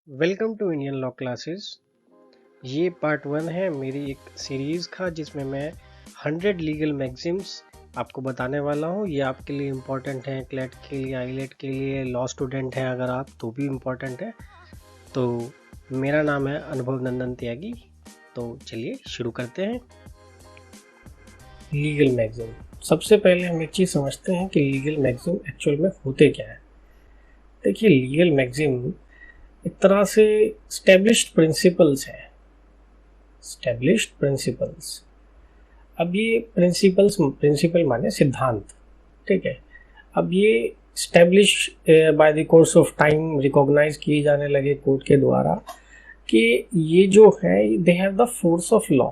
Welcome to Indian law classes. ये part 1 है मेरी एक सीरीज़ का जिसमें मैं 100 लीगल मैगज़िम्स आपको बताने वाला हूँ। ये आपके लिए इम्पॉर्टेंट है, क्लैट के लिए, आईलेट के लिए, लॉ स्टूडेंट हैं अगर आप तो भी इम्पॉर्टेंट है। तो मेरा नाम है अनुभव नंदन त्यागी। तो चलिए शुरू करते हैं। लीगल मैगज़िम, सबसे पहले हम एक चीज़ समझते हैं कि लीगल मैगज़िम एक्चुअल में होते क्या है। देखिए, लीगल मैगज़िम एक तरह से स्टैब्लिश्ड प्रिंसिपल्स है। स्टैब्लिश्ड प्रिंसिपल्स, अब ये प्रिंसिपल माने सिद्धांत, ठीक है। अब ये establish by the course of time recognise किए जाने लगे कोर्ट के द्वारा कि ये जो है they have the force of law,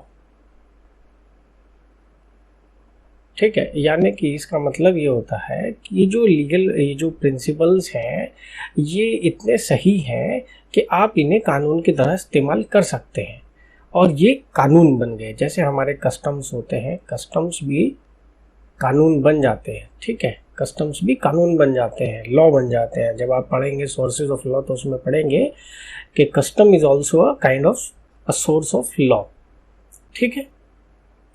ठीक है। यानी कि इसका मतलब ये होता है कि ये जो प्रिंसिपल्स हैं ये इतने सही हैं कि आप इन्हें कानून की तरह इस्तेमाल कर सकते हैं और ये कानून बन गए। जैसे हमारे कस्टम्स होते हैं, कस्टम्स भी कानून बन जाते हैं, ठीक है। कस्टम्स भी कानून बन जाते हैं, लॉ बन जाते हैं। जब आप पढ़ेंगे सोर्सेज ऑफ लॉ तो उसमें पढ़ेंगे कि custom is also a kind of a source of law, ठीक है।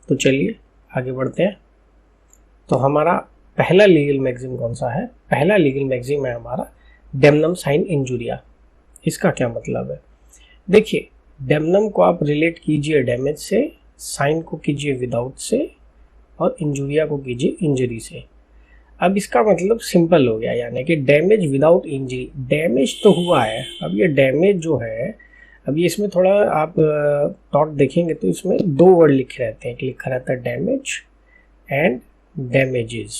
तो चलिए आगे बढ़ते हैं। तो हमारा पहला लीगल मैगज़िम कौन सा है? पहला लीगल मैगज़िम है हमारा डेमनम साइन इंजुरिया। इसका क्या मतलब है? देखिए, डेमनम को आप रिलेट कीजिए डैमेज से, साइन को कीजिए विदाउट से और इंजुरिया को कीजिए इंजरी से। अब इसका मतलब सिंपल हो गया, यानी कि डैमेज विदाउट इंजरी। डैमेज तो हुआ है, अब ये डैमेज जो है, अब ये इसमें थोड़ा आप टॉट देखेंगे तो इसमें दो वर्ड लिखे रहते हैं। एक लिखा रहता है डैमेज एंड डैमेजेस,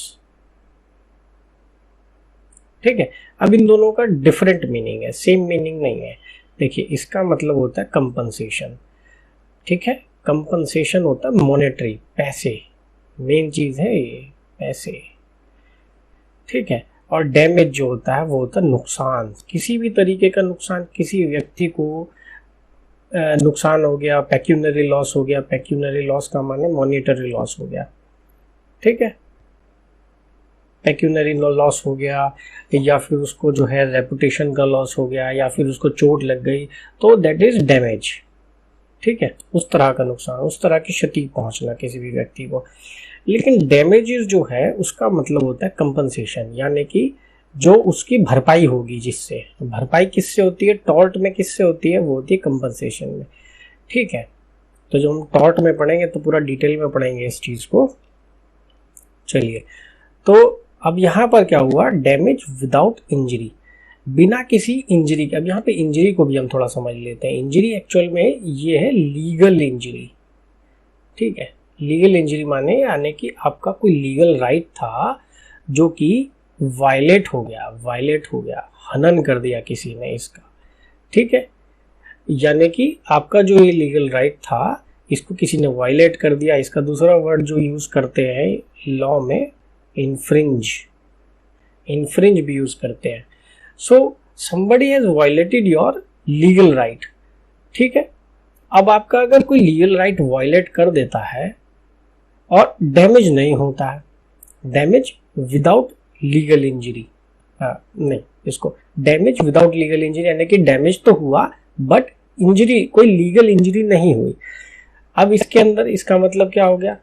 ठीक है। अब इन दोनों का डिफरेंट मीनिंग है, सेम मीनिंग नहीं है। देखिए, इसका मतलब होता है कंपनसेशन, ठीक है। कंपनसेशन होता है मॉनेटरी, पैसे, मेन चीज है ये, पैसे, ठीक है। और डैमेज जो होता है वो होता है नुकसान, किसी भी तरीके का नुकसान, किसी व्यक्ति को नुकसान हो गया, पेक्यूनरी लॉस हो गया। पेक्यूनरी लॉस का माने मॉनेटरी लॉस हो गया, ठीक है। पेक्यूनरी लॉस हो गया या फिर उसको जो है रेपुटेशन का लॉस हो गया या फिर उसको चोट लग गई, तो दैट इज डैमेज, ठीक है। उस तरह का नुकसान, उस तरह की क्षति पहुंचना किसी भी व्यक्ति को। लेकिन डैमेजेस जो है उसका मतलब होता है कंपनसेशन, यानी कि जो उसकी भरपाई होगी, जिससे भरपाई किससे होती है, टॉर्ट में किससे होती है, वो होती है कंपनसेशन में, ठीक है। तो जो हम टॉर्ट में पढ़ेंगे तो पूरा डिटेल में पढ़ेंगे इस चीज को। चलिए, तो अब यहाँ पर क्या हुआ, डैमेज विदाउट इंजरी, बिना किसी इंजरी के। अब यहाँ पे इंजरी को भी हम थोड़ा समझ लेते हैं। इंजरी एक्चुअल में ये है लीगल इंजरी, ठीक है। लीगल इंजरी माने यानी कि आपका कोई लीगल राइट था जो कि वायलेट हो गया, हनन कर दिया किसी ने इसका, ठीक है। यानी कि आपका जो ये लीगल राइट था इसको किसी ने वायलेट कर दिया। इसका दूसरा वर्ड जो यूज करते हैं लॉ में, इन्फ्रिंज भी यूज करते हैं। सो somebody has violated your legal right, ठीक है। अब आपका अगर कोई लीगल राइट वायलेट कर देता है और डैमेज नहीं होता है, डैमेज विदाउट लीगल इंजरी, नहीं, इसको डैमेज विदाउट लीगल इंजरी, यानी कि डैमेज तो हुआ बट इंजरी, कोई लीगल इंजरी नहीं हुई। अब इसके अंदर इसका मतलब क्या हो गया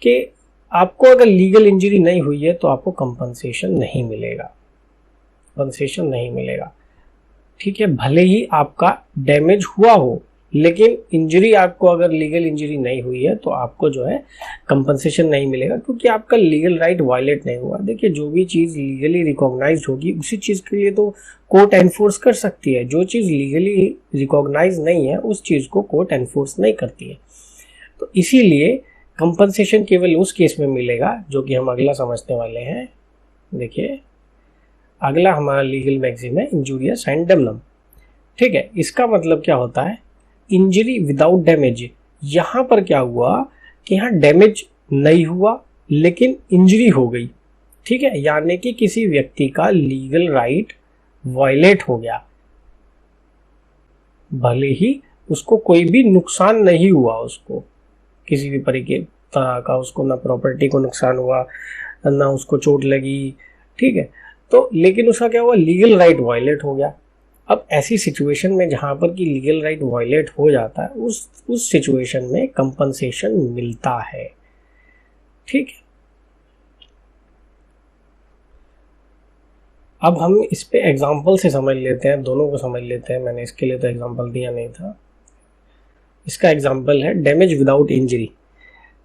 कि आपको अगर लीगल इंजरी नहीं हुई है तो आपको कंपनसेशन नहीं मिलेगा, ठीक है। भले ही आपका डैमेज हुआ हो, लेकिन इंजरी आपको अगर लीगल इंजरी नहीं हुई है तो आपको जो है कंपनसेशन नहीं मिलेगा, क्योंकि आपका लीगल राइट वायलेट नहीं हुआ। देखिए, जो भी चीज़ लीगली रिकॉग्नाइज होगी उसी चीज़ के लिए तो कोर्ट एनफोर्स कर सकती है। जो चीज़ लीगली रिकॉग्नाइज नहीं है उस चीज़ को कोर्ट एनफोर्स नहीं करती है। तो इसीलिए कंपनसेशन केवल उस केस में मिलेगा जो कि हम अगला समझने वाले हैं। देखिए, अगला हमारा लीगल मैगज़िम है इंजुरियस एंड डेमनम, ठीक है। इसका मतलब क्या होता है, इंजरी विदाउट डैमेज। यहां पर क्या हुआ कि यहां डैमेज नहीं हुआ लेकिन इंजरी हो गई, ठीक है। यानी कि किसी व्यक्ति का लीगल राइट वायलेट हो गया, भले ही उसको कोई भी नुकसान नहीं हुआ, उसको किसी भी तरह का, उसको ना प्रॉपर्टी को नुकसान हुआ ना उसको चोट लगी, ठीक है। तो लेकिन उसका क्या हुआ, लीगल राइट वायलेट हो गया। अब ऐसी सिचुएशन में जहाँ पर कि लीगल राइट वायलेट हो जाता है, उस सिचुएशन में कंपनसेशन मिलता है। ठीक है, अब हम इस पे एग्जांपल से समझ लेते हैं, दोनों को समझ लेते हैं। मैंने इसके लिए तो एग्जांपल दिया नहीं था। इसका एग्जांपल है डैमेज विदाउट इंजरी,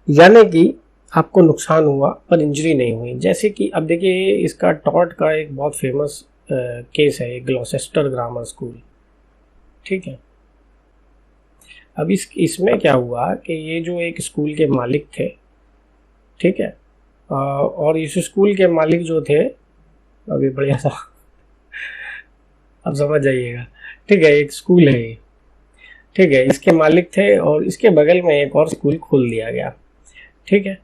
यानी कि आपको नुकसान हुआ पर इंजरी नहीं हुई। जैसे कि अब देखिए, इसका टॉर्ट का एक बहुत फेमस केस है, ग्लॉसेस्टर ग्रामर स्कूल। ठीक है, अब इसमें क्या हुआ कि ये जो एक स्कूल के मालिक थे, ठीक है, और इस स्कूल के मालिक जो थे, अभी बढ़िया सा अब समझ जाइएगा। ठीक है, एक स्कूल है ये, ठीक है, इसके मालिक थे और इसके बगल में एक और स्कूल खोल दिया गया। ठीक है,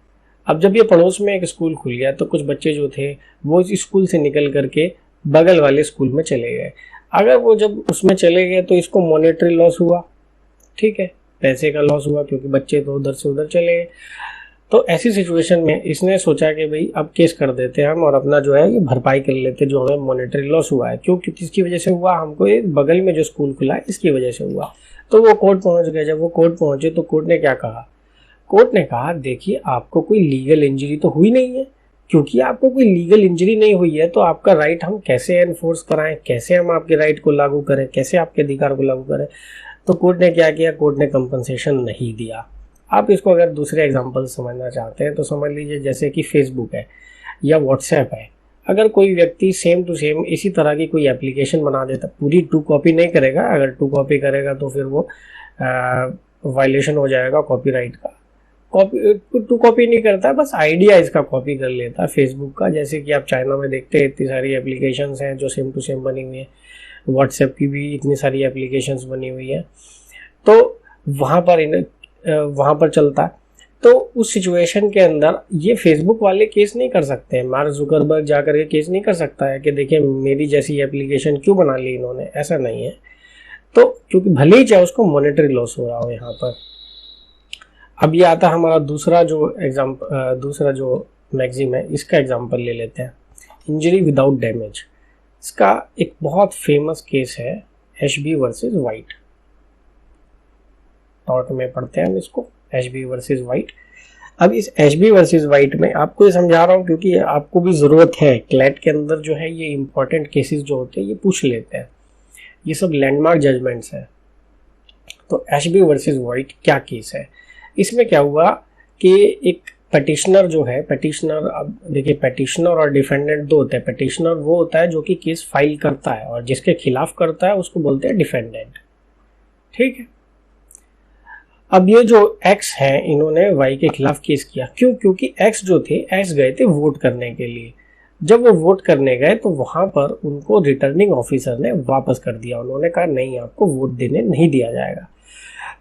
अब जब ये पड़ोस में एक स्कूल खुल गया तो कुछ बच्चे जो थे वो इस स्कूल से निकल करके बगल वाले स्कूल में चले गए। अगर वो जब उसमें चले गए तो इसको मॉनेटरी लॉस हुआ। ठीक है, पैसे का लॉस हुआ क्योंकि बच्चे तो उधर से उधर चले गए। तो ऐसी सिचुएशन में इसने सोचा कि भाई अब केस कर देते हैं हम और अपना जो है ये भरपाई कर लेते जो हमें मॉनेटरी लॉस हुआ है। क्यों, किसकी वजह से हुआ, हमको ये बगल में जो स्कूल खुला है इसकी वजह से हुआ। तो वो कोर्ट पहुंच गए। जब वो कोर्ट पहुंचे तो कोर्ट ने क्या कहा, कोर्ट ने कहा देखिए आपको कोई लीगल इंजरी तो हुई नहीं है, क्योंकि आपको कोई लीगल इंजरी नहीं हुई है तो आपका राइट हम कैसे एनफोर्स कराएं, कैसे हम आपके राइट को लागू करें, कैसे आपके अधिकार को लागू करें। तो कोर्ट ने क्या किया, कोर्ट ने कंपनसेशन नहीं दिया। आप इसको अगर दूसरे एग्जांपल समझना चाहते हैं तो समझ लीजिए जैसे कि फेसबुक है या व्हाट्सएप है। अगर कोई व्यक्ति सेम टू सेम इसी तरह की कोई एप्लीकेशन बना देता, पूरी 2 कॉपी नहीं करेगा, अगर 2 कॉपी करेगा तो फिर वो वायलेशन हो जाएगा कॉपीराइट का। 2 कॉपी नहीं करता, बस आइडिया इसका कॉपी कर लेता है फेसबुक का। जैसे कि आप चाइना में देखते हैं इतनी सारी एप्लीकेशंस हैं जो सेम टू सेम बनी हुई है, व्हाट्सएप की भी इतनी सारी एप्लीकेशंस बनी हुई है, तो वहाँ पर चलता है। तो उस सिचुएशन के अंदर ये फेसबुक वाले केस नहीं कर सकते हैं, मार्क जुकरबर्ग जाकर के केस नहीं कर सकता है कि देखिए मेरी जैसी एप्लीकेशन क्यों बना ली इन्होंने, ऐसा नहीं है। तो क्योंकि भले ही चाहे उसको मॉनेटरी लॉस हो रहा हो यहाँ पर। अब ये आता है हमारा दूसरा जो मैक्सिम है, इसका एग्जांपल ले लेते हैं, इंजरी विदाउट डैमेज। इसका एक बहुत फेमस केस है एशबी वर्सेस वाइट। टॉर्ट में पढ़ते हैं हम इसको, एशबी वर्सेस वाइट। अब इस एशबी वर्सेस वाइट में आपको ये समझा रहा हूँ क्योंकि आपको भी ज़रूरत है, क्लैट के अंदर जो है ये इंपॉर्टेंट केसेस जो होते हैं ये पूछ लेते हैं, ये सब लैंडमार्क जजमेंट्स हैं। तो एशबी वर्सेस वाइट क्या केस है, इसमें क्या हुआ कि एक पेटिशनर जो है, अब देखिए पेटिशनर और डिफेंडेंट दो होते हैं। पेटिशनर वो होता है जो कि केस फाइल करता है और जिसके खिलाफ करता है उसको बोलते हैं डिफेंडेंट। ठीक है, अब ये जो एक्स है इन्होंने वाई के खिलाफ केस किया। क्यों, क्योंकि एक्स जो थे, एक्स गए थे वोट करने के लिए। जब वो वोट करने गए तो वहां पर उनको रिटर्निंग ऑफिसर ने वापस कर दिया। उन्होंने कहा नहीं, आपको वोट देने नहीं दिया जाएगा।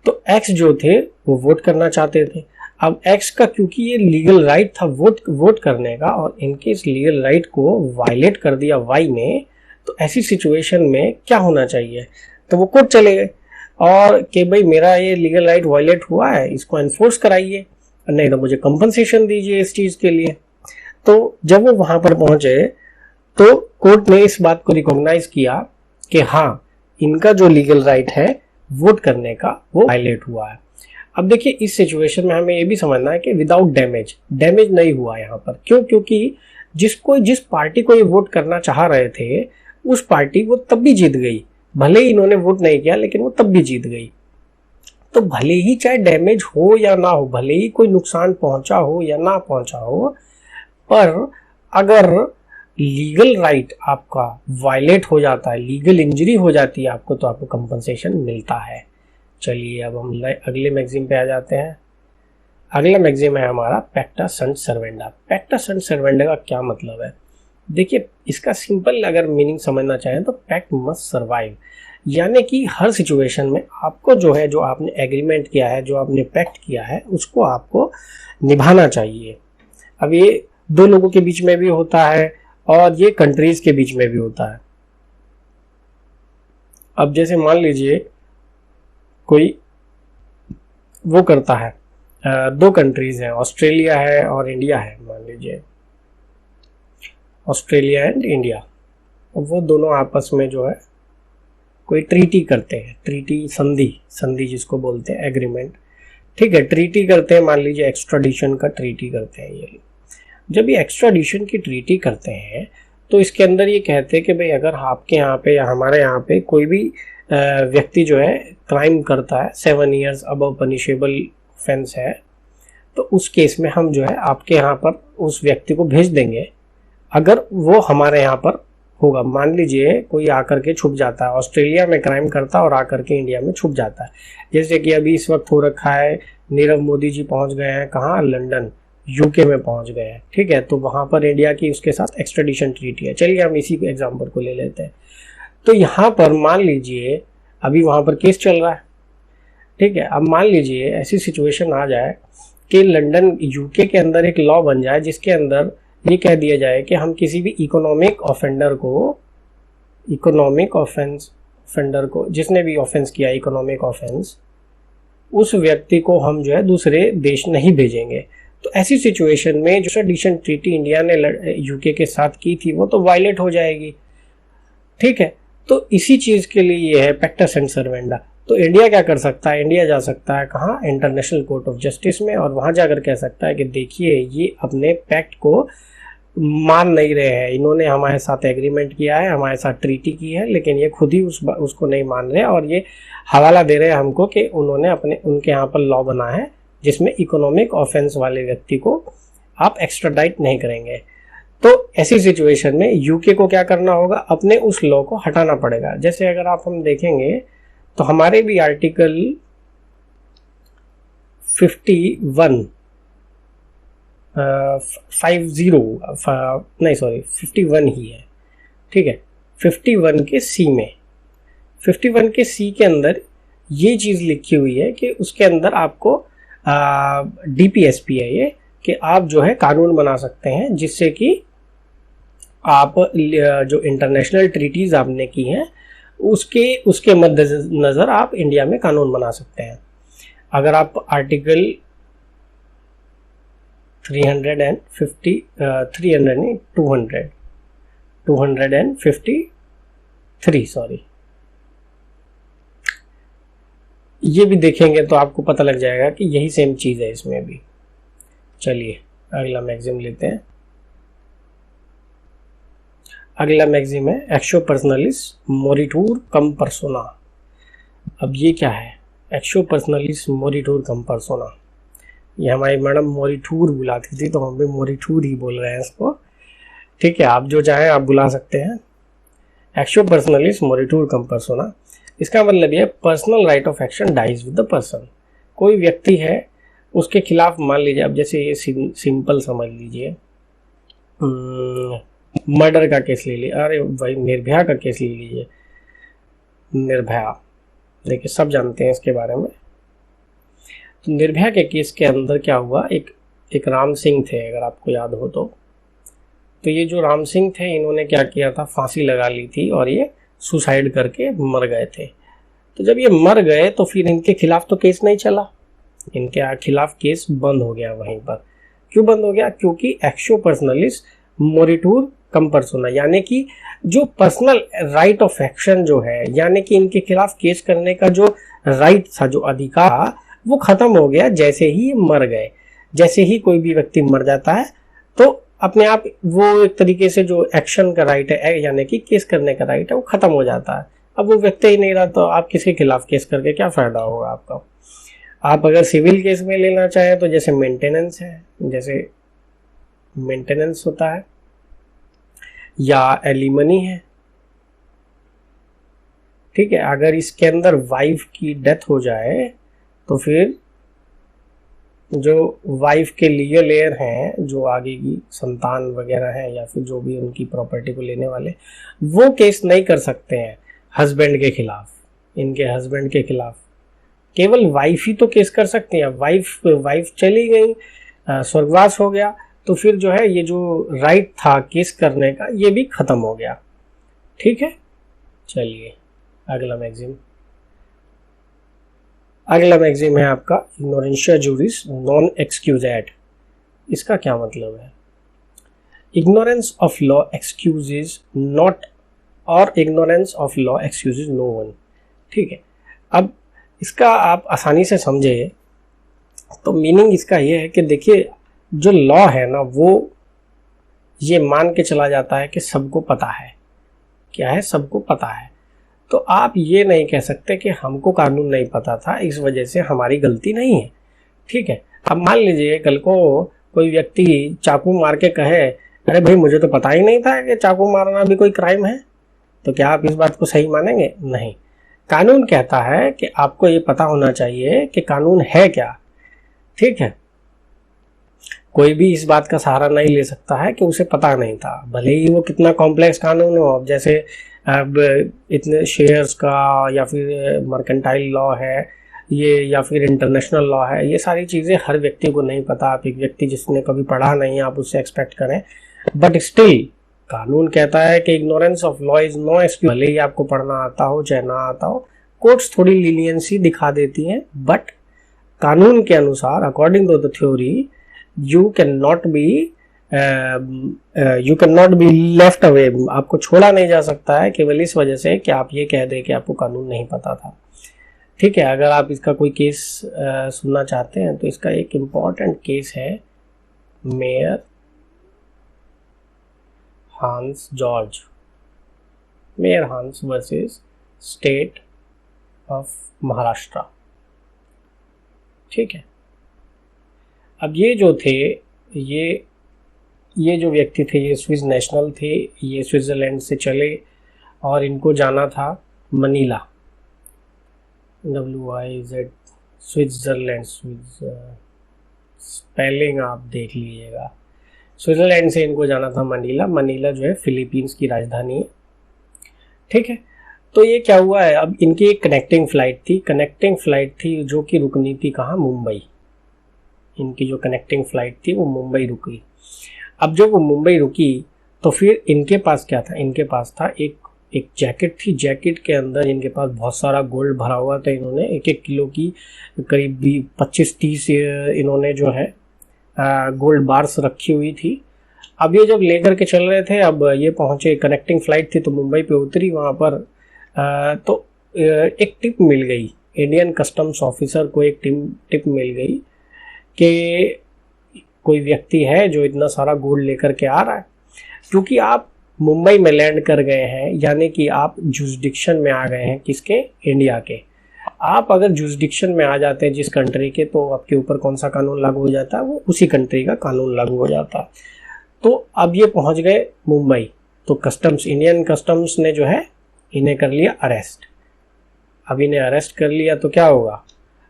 तो एक्स जो थे वो वोट करना चाहते थे। अब एक्स का क्योंकि ये लीगल राइट था वोट करने का और इनके इस लीगल राइट को वायलेट कर दिया वाई ने, तो ऐसी सिचुएशन में क्या होना चाहिए, तो वो कोर्ट चले गए और कि भाई मेरा ये लीगल राइट वायलेट हुआ है, इसको एनफोर्स कराइए, नहीं तो मुझे कंपनसेशन दीजिए इस चीज के लिए। तो जब वो वहां पर पहुंचे तो कोर्ट ने इस बात को रिकॉग्नाइज किया कि हाँ, इनका जो लीगल राइट है वोट करने का वो वायलेट हुआ है। अब देखिए इस सिचुएशन में हमें ये भी समझना है कि विदाउट डैमेज नहीं हुआ यहाँ पर। क्यों, क्योंकि जिस पार्टी को ये वोट करना चाह रहे थे उस पार्टी वो तब भी जीत गई, भले ही इन्होंने वोट नहीं किया लेकिन वो तब भी जीत गई। तो भले ही चाहे डैमेज हो या ना हो, भले ही कोई नुकसान पहुंचा हो या ना पहुंचा हो, पर अगर लीगल राइट आपका वायलेट हो जाता है, लीगल इंजरी हो जाती है आपको, तो आपको कंपनसेशन मिलता है। चलिए अब हम अगले मैगजीम पे आ जाते हैं। अगला मैगजीम है हमारा पैक्टा sunt servanda। पैक्टा sunt servanda का क्या मतलब है, देखिए इसका सिंपल अगर मीनिंग समझना चाहें तो पैक्ट मस्ट सर्वाइव, यानी कि हर सिचुएशन में आपको जो है, जो आपने एग्रीमेंट किया है, जो आपने पैक्ट किया है, उसको आपको निभाना चाहिए। अब ये दो लोगों के बीच में भी होता है और ये कंट्रीज के बीच में भी होता है। अब जैसे मान लीजिए कोई वो करता है, दो कंट्रीज हैं, ऑस्ट्रेलिया है और इंडिया है, मान लीजिए ऑस्ट्रेलिया एंड इंडिया, वो दोनों आपस में जो है कोई ट्रीटी करते हैं, ट्रीटी संधि, संधि जिसको बोलते हैं, एग्रीमेंट, ठीक है, ट्रीटी करते हैं, मान लीजिए एक्स्ट्राडिशन का ट्रीटी करते हैं। ये जब ये एक्स्ट्राडिशन की ट्रीटी करते हैं तो इसके अंदर ये कहते हैं कि भाई अगर आपके यहाँ पे या हमारे यहाँ पे कोई भी व्यक्ति जो है क्राइम करता है, 7 years अबव पनिशेबल ऑफेंस है, तो उस केस में हम जो है आपके यहाँ पर उस व्यक्ति को भेज देंगे अगर वो हमारे यहाँ पर होगा। मान लीजिए कोई आकर के छुप जाता है, ऑस्ट्रेलिया में क्राइम करता है और आकर के इंडिया में छुप जाता है, जैसे कि अभी इस वक्त हो रखा है, नीरव मोदी जी पहुंच गए हैं कहाँ, लंदन, यूके में पहुंच गए हैं, ठीक है, तो वहां पर इंडिया की उसके साथ एक्स्ट्राडिशन ट्रीटी है। चलिए हम इसी एग्जाम्पल को ले लेते हैं। तो यहाँ पर मान लीजिए अभी वहां पर केस चल रहा है, ठीक है, अब मान लीजिए ऐसी सिचुएशन आ जाए कि लंदन, यूके के अंदर एक लॉ बन जाए जिसके अंदर ये कह दिया जाए कि हम किसी भी इकोनॉमिक ऑफेंडर को, जिसने भी ऑफेंस किया इकोनॉमिक ऑफेंस, उस व्यक्ति को हम जो है दूसरे देश नहीं भेजेंगे। तो ऐसी सिचुएशन में जो एक्स्ट्राडिशन ट्रीटी इंडिया ने यूके के साथ की थी वो तो वायलेट हो जाएगी, ठीक है। तो इसी चीज के लिए ये है पैक्टा sunt servanda। तो इंडिया क्या कर सकता है, इंडिया जा सकता है कहाँ, इंटरनेशनल कोर्ट ऑफ जस्टिस में, और वहां जाकर कह सकता है कि देखिए ये अपने पैक्ट को मान नहीं रहे हैं, इन्होंने हमारे साथ एग्रीमेंट किया है, हमारे साथ ट्रीटी की है, लेकिन ये खुद ही उसको नहीं मान रहे और ये हवाला दे रहे हैं हमको कि उनके यहाँ पर लॉ बना है जिसमें इकोनॉमिक ऑफेंस वाले व्यक्ति को आप एक्स्ट्राडाइट नहीं करेंगे। तो ऐसी सिचुएशन में यूके को क्या करना होगा, अपने उस लॉ को हटाना पड़ेगा। जैसे अगर हम देखेंगे तो हमारे भी आर्टिकल 51 ही है, ठीक है, 51 के सी में, 51 के सी के अंदर ये चीज लिखी हुई है कि उसके अंदर आपको DPSP है ये, कि आप जो है कानून बना सकते हैं जिससे कि आप जो इंटरनेशनल ट्रीटीज आपने की हैं उसके मद्देनजर आप इंडिया में कानून बना सकते हैं। अगर आप आर्टिकल 253 ये भी देखेंगे तो आपको पता लग जाएगा कि यही सेम चीज है इसमें भी। चलिए अगला मैगजीम लेते हैं। अगला मैगजीम है एक्शो पर्सनलिस मोरिटूर कम पर्सोना। अब ये क्या है, एक्शो पर्सनलिस मोरिटूर कम पर्सोना, ये हमारी मैडम मोरिटूर बुलाती थी तो हम भी मोरिटूर ही बोल रहे हैं इसको, ठीक है, आप जो चाहें आप बुला सकते हैं। एक्शो पर्सनलिस मोरिटूर कम पर्सोना, इसका मतलब ये personal right of action dies with the person. कोई व्यक्ति है उसके खिलाफ, मान लीजिए अब जैसे ये सिंपल समझ लीजिए, मर्डर का केस ले लीजिए, अरे भाई निर्भया का केस ले लीजिए, निर्भया, देखिए सब जानते हैं इसके बारे में। तो निर्भया के केस के अंदर क्या हुआ, एक राम सिंह थे, अगर आपको याद हो तो ये जो राम सिंह थे इन्होंने क्या किया था, फांसी लगा ली थी और ये सुसाइड करके मर गए थे। तो जब ये मर गए तो फिर इनके खिलाफ तो केस नहीं चला, इनके खिलाफ केस बंद हो गया वहीं पर। क्यों बंद हो गया, क्योंकि एक्शो पर्सनलिस मोरिटूर कम पर्सोना, यानी कि जो पर्सनल राइट ऑफ एक्शन जो है, यानी कि इनके खिलाफ केस करने का जो राइट था, जो अधिकार, वो खत्म हो गया जैसे ही मर गए। जैसे ही कोई भी व्यक्ति मर जाता है तो अपने आप वो एक तरीके से जो एक्शन का राइट है, यानी कि केस करने का राइट है, वो खत्म हो जाता है। अब वो व्यक्ति ही नहीं रहा तो आप किसके खिलाफ केस करके क्या फायदा होगा आपका। आप अगर सिविल केस में लेना चाहें तो जैसे मेंटेनेंस है, जैसे मेंटेनेंस होता है, या एलिमनी है, ठीक है। अगर इसके अंदर वाइफ की डेथ हो जाए तो फिर जो वाइफ के लीगल हेयर हैं, जो आगे की संतान वगैरह है या फिर जो भी उनकी प्रॉपर्टी को लेने वाले, वो केस नहीं कर सकते हैं हस्बैंड के खिलाफ, इनके हस्बैंड के खिलाफ। केवल वाइफ ही तो केस कर सकती है। वाइफ चली गई, स्वर्गवास हो गया, तो फिर जो है ये जो राइट था केस करने का ये भी खत्म हो गया, ठीक है। चलिए अगला मैगजीम है आपका इग्नोरेंशिया जूरिस नॉन एक्सक्यूजेट। इसका क्या मतलब है, ignorance of law excuses not और ignorance of law excuses no one. ठीक है, अब इसका आप आसानी से समझे तो मीनिंग इसका ये है कि देखिए जो लॉ है ना वो ये मान के चला जाता है कि सबको पता है, क्या है, सबको पता है। तो आप ये नहीं कह सकते कि हमको कानून नहीं पता था इस वजह से हमारी गलती नहीं है। ठीक है, अब मान लीजिए कल को कोई व्यक्ति चाकू मार के कहे अरे भाई मुझे तो पता ही नहीं था कि चाकू मारना भी कोई क्राइम है, तो क्या आप इस बात को सही मानेंगे? नहीं। कानून कहता है कि आपको ये पता होना चाहिए कि कानून है क्या। ठीक है, कोई भी इस बात का सहारा नहीं ले सकता है कि उसे पता नहीं था, भले ही वो कितना कॉम्प्लेक्स कानून हो। अब जैसे अब इतने शेयर्स का या फिर मर्केंटाइल लॉ है ये, या फिर इंटरनेशनल लॉ है, ये सारी चीज़ें हर व्यक्ति को नहीं पता। आप एक व्यक्ति जिसने कभी पढ़ा नहीं आप उससे एक्सपेक्ट करें, बट स्टिल कानून कहता है कि ignorance of law is no excuse. भले ही आपको पढ़ना आता हो चाहे ना आता हो, कोर्ट्स थोड़ी लीनियंसी दिखा देती हैं, बट कानून के अनुसार according to the theory you can not be left away. आपको छोड़ा नहीं जा सकता है केवल इस वजह से कि आप ये कह दें कि आपको कानून नहीं पता था। ठीक है, अगर आप इसका कोई केस सुनना चाहते हैं तो इसका एक इम्पॉर्टेंट केस है mayor Hans George, mayor Hans versus state of Maharashtra. ठीक है, अब ये जो थे ये जो व्यक्ति थे ये स्विस नेशनल थे, ये स्विट्ज़रलैंड से चले और इनको जाना था मनीला, WIZ, स्विट्ज़रलैंड, स्पेलिंग आप देख लीजिएगा। स्विट्ज़रलैंड से इनको जाना था मनीला। मनीला जो है फिलीपींस की राजधानी है। ठीक है, तो ये क्या हुआ है, अब इनकी एक कनेक्टिंग फ्लाइट थी जो कि रुकनी थी कहाँ, मुंबई। इनकी जो कनेक्टिंग फ्लाइट थी वो मुंबई रुकी। अब जब वो मुंबई रुकी तो फिर इनके पास क्या था, इनके पास था एक जैकेट थी। जैकेट के अंदर इनके पास बहुत सारा गोल्ड भरा हुआ था। इन्होंने 1-1 किलो की करीब 25-30 इन्होंने जो है गोल्ड बार्स रखी हुई थी। अब ये जब लेकर के चल रहे थे, अब ये पहुंचे, कनेक्टिंग फ्लाइट थी तो मुंबई पे उतरी। वहाँ पर तो एक टिप मिल गई, इंडियन कस्टम्स ऑफिसर को एक टिप मिल गई कि कोई व्यक्ति है जो इतना सारा गोल्ड लेकर के आ रहा है। क्योंकि आप मुंबई में लैंड कर गए हैं, यानी कि आप जुरिसडिक्शन में आ गए हैं, किसके, इंडिया के। आप अगर जुरिसडिक्शन में आ जाते हैं जिस कंट्री के, तो आपके ऊपर कौन सा कानून लागू हो जाता है, वो उसी कंट्री का कानून लागू हो जाता है। तो अब ये पहुंच गए मुंबई, तो कस्टम्स, इंडियन कस्टम्स ने जो है इन्हें कर लिया अरेस्ट। अब इन्हें अरेस्ट कर लिया तो क्या होगा,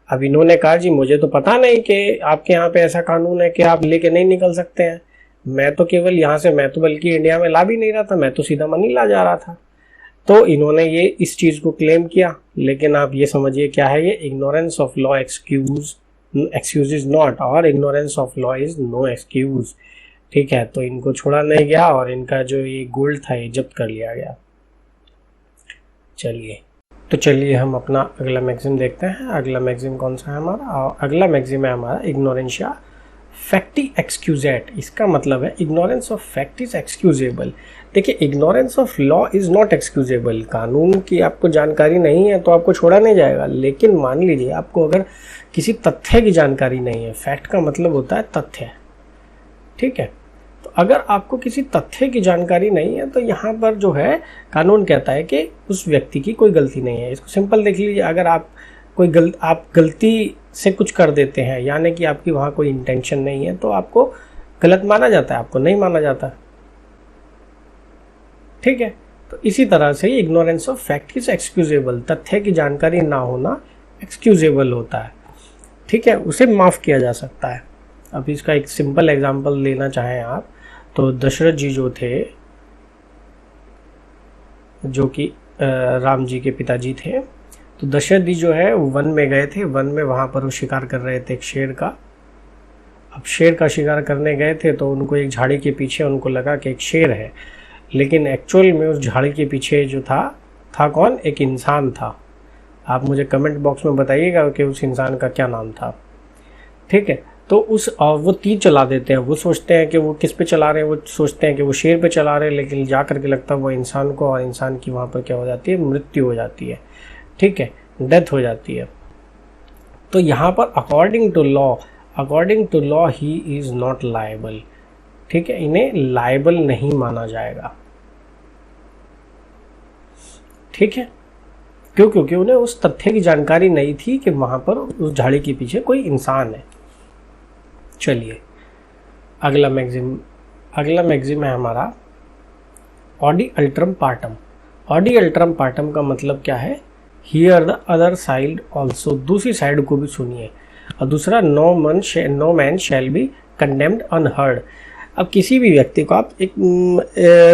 अब इन्होंने कहा जी मुझे तो पता नहीं कि आपके यहाँ पे ऐसा कानून है कि आप लेके नहीं निकल सकते हैं। मैं तो केवल यहाँ से, मैं तो बल्कि इंडिया में ला भी नहीं रहा था, मैं तो सीधा मनीला जा रहा था। तो इन्होंने ये इस चीज़ को क्लेम किया। लेकिन आप ये समझिए क्या है ये, ignorance of law excuse is not, और ignorance of law is no excuse. ठीक है, तो इनको छोड़ा नहीं गया और इनका जो ये गोल्ड था ये जब्त कर लिया गया। चलिए हम अपना अगला मैगज़ीन देखते हैं। अगला मैगज़ीन कौन सा है हमारा, अगला मैगज़ीन है हमारा इग्नोरेंशिया फैक्टी एक्सक्यूजेट। इसका मतलब है ignorance of fact is excusable. देखिए, ignorance of law is not excusable. कानून की आपको जानकारी नहीं है तो आपको छोड़ा नहीं जाएगा। लेकिन मान लीजिए आपको अगर किसी तथ्य की जानकारी नहीं है, फैक्ट का मतलब होता है तथ्य। ठीक है, तो अगर आपको किसी तथ्य की जानकारी नहीं है तो यहाँ पर जो है कानून कहता है कि उस व्यक्ति की कोई गलती नहीं है। इसको सिंपल देख लीजिए, अगर आप गलती से कुछ कर देते हैं, यानी कि आपकी वहाँ कोई इंटेंशन नहीं है, तो आपको गलत माना जाता है, आपको नहीं माना जाता। ठीक है, तो इसी तरह से ignorance of fact is excusable. तथ्य की जानकारी ना होना एक्सक्यूजेबल होता है। ठीक है, उसे माफ़ किया जा सकता है। अब इसका एक सिंपल एग्जांपल लेना चाहें आप, तो दशरथ जी जो थे, जो कि राम जी के पिताजी थे, तो दशरथ जी जो है वन में गए थे। वन में वहाँ पर वो शिकार कर रहे थे एक शेर का। अब शेर का शिकार करने गए थे तो उनको एक झाड़ी के पीछे उनको लगा कि एक शेर है, लेकिन एक्चुअल में उस झाड़ी के पीछे जो था कौन, एक इंसान था। आप मुझे कमेंट बॉक्स में बताइएगा कि उस इंसान का क्या नाम था। ठीक है, तो वो तीर चला देते हैं। वो सोचते हैं कि वो किस पे चला रहे हैं, वो सोचते हैं कि वो शेर पे चला रहे हैं, लेकिन जा करके लगता है वो इंसान को, और इंसान की वहाँ पर क्या हो जाती है, मृत्यु हो जाती है। ठीक है, डेथ हो जाती है। तो यहाँ पर according to law he is not liable. ठीक है, इन्हें लायबल नहीं माना जाएगा। ठीक है, क्यों? क्योंकि उन्हें उस तथ्य की जानकारी नहीं थी कि वहां पर उस झाड़ी के पीछे कोई इंसान है। चलिए अगला मैगजिम है हमारा ऑडी अल्ट्रम पार्टम। ऑडी अल्ट्रम पार्टम का मतलब क्या है, hear the other side also, दूसरी साइड को भी सुनिए। और दूसरा, no man shall be condemned unheard. अब किसी भी व्यक्ति को आप एक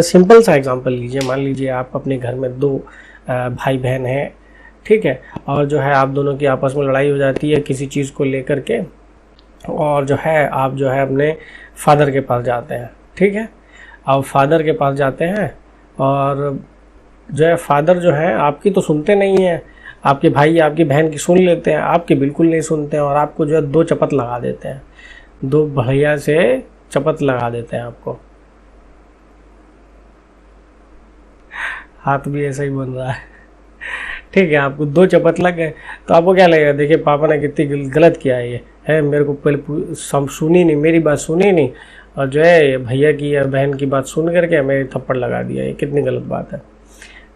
सिंपल सा एग्जांपल लीजिए। मान लीजिए आप अपने घर में दो भाई बहन हैं, ठीक है, और जो है आप दोनों की आपस में लड़ाई हो जाती है किसी चीज़ को लेकर के, और जो है आप जो है अपने फादर के पास जाते हैं। ठीक है, अब फादर के पास जाते हैं और जो है फादर जो है आपकी तो सुनते नहीं हैं, आपके भाई आपकी बहन की सुन लेते हैं, आपकी बिल्कुल नहीं सुनते हैं, और आपको जो है दो चपत लगा देते हैं, दो भैया से चपत लगा देते हैं आपको। हाथ भी ऐसा ही बन रहा है। ठीक है, आपको दो चपत लग गए तो आपको क्या लगेगा, देखिए पापा ने कितनी गलत किया है मेरे को पहले सुनी नहीं, मेरी बात सुनी नहीं, और जो है भैया की या बहन की बात सुन करके मेरे थप्पड़ लगा दिया, ये कितनी गलत बात है।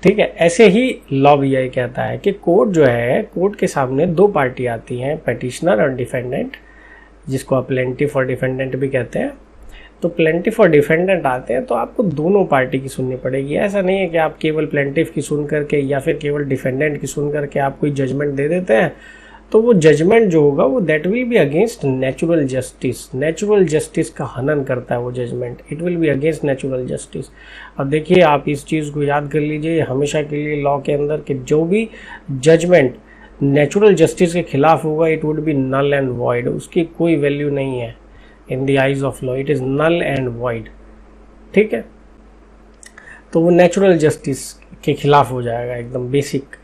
ठीक है, ऐसे ही लॉ भी यही कहता है कि कोर्ट जो है, कोर्ट के सामने दो पार्टी आती हैं, पेटिशनर और डिफेंडेंट, जिसको आप प्लेंटिफ और डिफेंडेंट भी कहते हैं। तो प्लेंटिफ और डिफेंडेंट आते हैं तो आपको दोनों पार्टी की सुननी पड़ेगी। ऐसा नहीं है कि आप केवल प्लेंटिफ की सुन करके या फिर केवल डिफेंडेंट की सुन करके आप कोई जजमेंट दे देते हैं, तो वो जजमेंट जो होगा वो that will be against natural justice. Natural justice का हनन करता है वो judgment, it will be against natural justice. अब देखिए आप इस चीज़ को याद कर लीजिए हमेशा के लिए लॉ के अंदर, कि जो भी जजमेंट नेचुरल जस्टिस के खिलाफ होगा it would be null and void, उसकी कोई वैल्यू नहीं है in the eyes of law, it is null and void. ठीक है, तो वो नेचुरल जस्टिस के खिलाफ हो जाएगा एकदम बेसिक।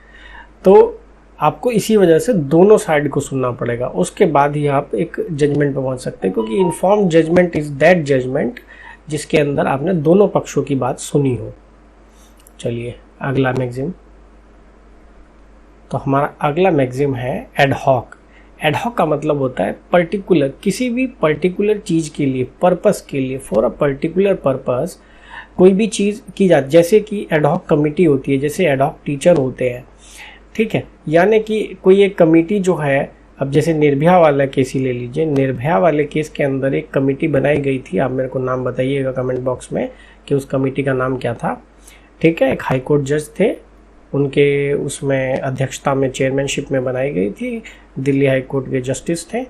तो आपको इसी वजह से दोनों साइड को सुनना पड़ेगा, उसके बाद ही आप एक जजमेंट पर पहुंच सकते हैं, क्योंकि informed judgment is that judgment जिसके अंदर आपने दोनों पक्षों की बात सुनी हो। चलिए अगला मैगजिम, तो हमारा अगला मैगजिम है एडहॉक। एडहॉक का मतलब होता है पर्टिकुलर, किसी भी पर्टिकुलर चीज़ के लिए, पर्पस के लिए, फॉर अ पर्टिकुलर पर्पस कोई भी चीज़ की जाती, जैसे कि एडहॉक कमेटी होती है, जैसे एडहॉक टीचर होते हैं। ठीक है, यानी कि कोई एक कमेटी जो है, अब जैसे निर्भया वाला केस ही ले लीजिए, निर्भया वाले केस के अंदर एक कमेटी बनाई गई थी, आप मेरे को नाम बताइएगा कमेंट बॉक्स में कि उस कमेटी का नाम क्या था। ठीक है, एक हाईकोर्ट जज थे, उनके उसमें अध्यक्षता में, चेयरमैनशिप में बनाई गई थी, दिल्ली हाई कोर्ट के जस्टिस थे।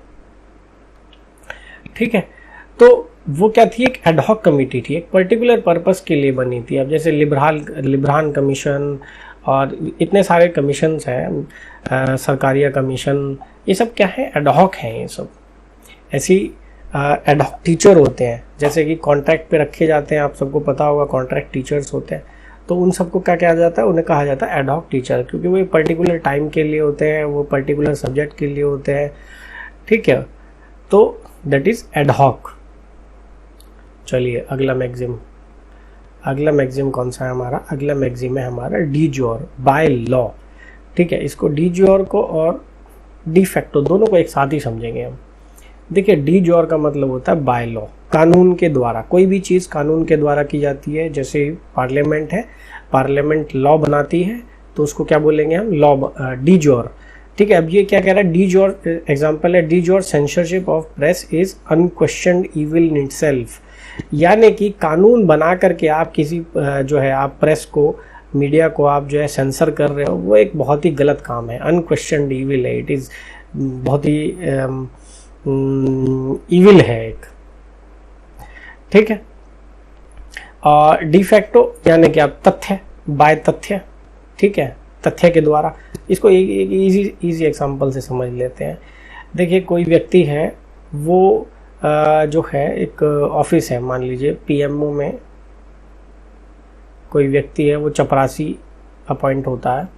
ठीक है, तो वो क्या थी, एक एडहॉक कमेटी थी, एक पर्टिकुलर पर्पस के लिए बनी थी। अब जैसे लिब्रान कमीशन और इतने सारे कमीशंस हैं, सरकारिया कमीशन, ये सब क्या है, एडहॉक हैं। ये सब ऐसी एडहॉक टीचर होते हैं, जैसे कि कॉन्ट्रैक्ट पे रखे जाते हैं, आप सबको पता होगा कॉन्ट्रैक्ट टीचर्स होते हैं, तो उन सबको क्या कहा जाता है, उन्हें कहा जाता है एडहॉक टीचर, क्योंकि वो एक पर्टिकुलर टाइम के लिए होते हैं, वो पर्टिकुलर सब्जेक्ट के लिए होते हैं। ठीक है, तो दैट इज एडहॉक। चलिए अगला मैगजिम कौन सा है हमारा, अगला मैगजिम है हमारा डी ज्योर, बाय लॉ। ठीक है, इसको डी ज्योर को और डी फैक्टो दोनों को एक साथ ही समझेंगे हम। देखिए डी ज्योर का मतलब होता है बाय लॉ, कानून के द्वारा, कोई भी चीज़ कानून के द्वारा की जाती है। जैसे पार्लियामेंट है, पार्लियामेंट लॉ बनाती है, तो उसको क्या बोलेंगे हम, लॉ, डी ज्योर। ठीक है, अब ये क्या कह रहा है, डी ज्योर एग्जाम्पल है, de jure censorship of press is unquestioned evil in itself. यानी कि कानून बना करके आप किसी जो है आप प्रेस को, मीडिया को आप जो है सेंसर कर रहे हो, वो एक बहुत ही गलत काम है, अनक्वेश्चनड इविल है, इट इज़ बहुत ही इविल है एक। ठीक है, और डिफैक्टो यानी कि आप तथ्य, बाय तथ्य। ठीक है, तथ्य के द्वारा, इसको एक इजी एग्जांपल से समझ लेते हैं। देखिए कोई व्यक्ति है, वो जो है एक ऑफिस है, मान लीजिए पीएमओ में कोई व्यक्ति है, वो चपरासी अपॉइंट होता है।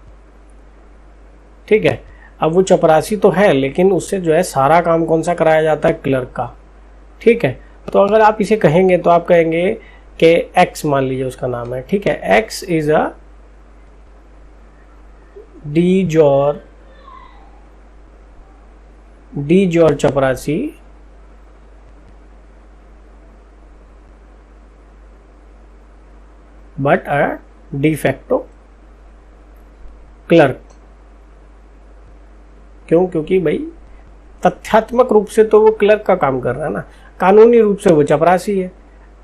ठीक है, अब वो चपरासी तो है, लेकिन उससे जो है सारा काम कौन सा कराया जाता है, क्लर्क का। ठीक है, तो अगर आप इसे कहेंगे तो आप कहेंगे कि एक्स मान लीजिए उसका नाम है, ठीक है, x is a D jaw चपरासी बट अ डिफेक्टो क्लर्क। क्यों? क्योंकि भाई तथ्यात्मक रूप से तो वो क्लर्क का काम कर रहा है ना, कानूनी रूप से वो चपरासी है।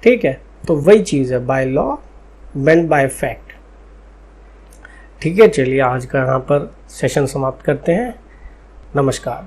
ठीक है, तो वही चीज है by law meant by fact. ठीक है, चलिए आज का यहाँ पर सेशन समाप्त करते हैं। नमस्कार।